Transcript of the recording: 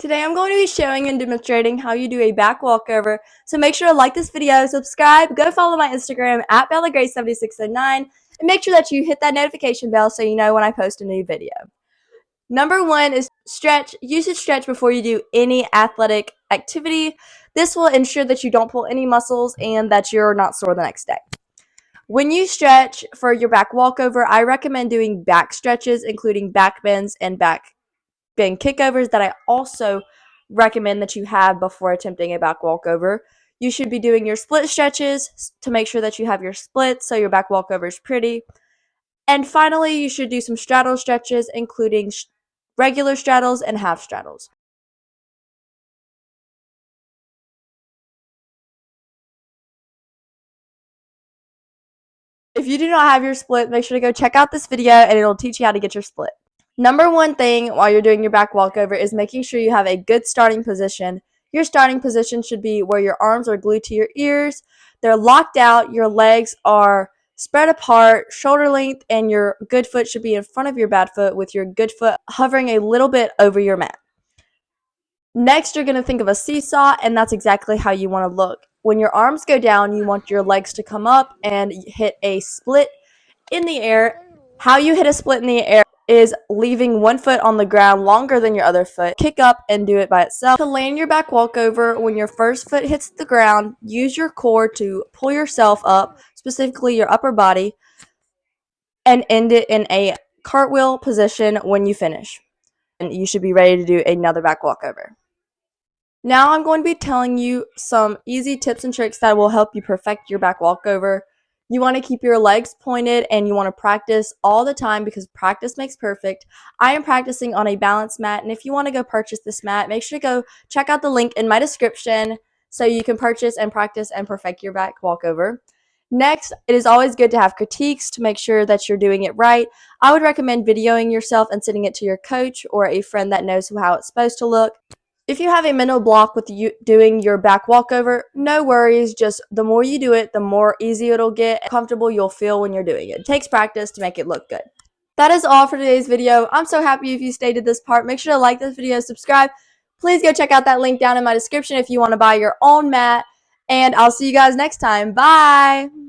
Today I'm going to be showing and demonstrating how you do a back walkover, so make sure to like this video, subscribe, go follow my Instagram at BellaGrace7609, and make sure that you hit that notification bell so you know when I post a new video. Number 1 is stretch. You should stretch before you do any athletic activity. This will ensure that you don't pull any muscles and that you're not sore the next day. When you stretch for your back walkover, I recommend doing back stretches, including back bends and back bend kickovers that I also recommend that you have before attempting a back walkover. You should be doing your split stretches to make sure that you have your splits so your back walkover is pretty. And finally, you should do some straddle stretches, including regular straddles and half straddles. If you do not have your split, make sure to go check out this video and it'll teach you how to get your split. Number 1 thing while you're doing your back walkover is making sure you have a good starting position. Your starting position should be where your arms are glued to your ears, they're locked out, your legs are spread apart, shoulder length, and your good foot should be in front of your bad foot with your good foot hovering a little bit over your mat. Next, you're going to think of a seesaw, and that's exactly how you want to look. When your arms go down, you want your legs to come up and hit a split in the air. How you hit a split in the air is leaving one foot on the ground longer than your other foot. Kick up and do it by itself. To land your back walkover, when your first foot hits the ground, use your core to pull yourself up, specifically your upper body, and end it in a cartwheel position when you finish. And you should be ready to do another back walkover. Now I'm going to be telling you some easy tips and tricks that will help you perfect your back walkover. You want to keep your legs pointed and you want to practice all the time because practice makes perfect. I am practicing on a balance mat, and if you want to go purchase this mat, make sure to go check out the link in my description so you can purchase and practice and perfect your back walkover. Next, it is always good to have critiques to make sure that you're doing it right. I would recommend videoing yourself and sending it to your coach or a friend that knows how it's supposed to look. If you have a mental block with you doing your back walkover, no worries. Just the more you do it, the more easy it'll get and comfortable you'll feel when you're doing it. It takes practice to make it look good. That is all for today's video. I'm so happy if you stayed to this part. Make sure to like this video, subscribe. Please go check out that link down in my description if you want to buy your own mat. And I'll see you guys next time. Bye!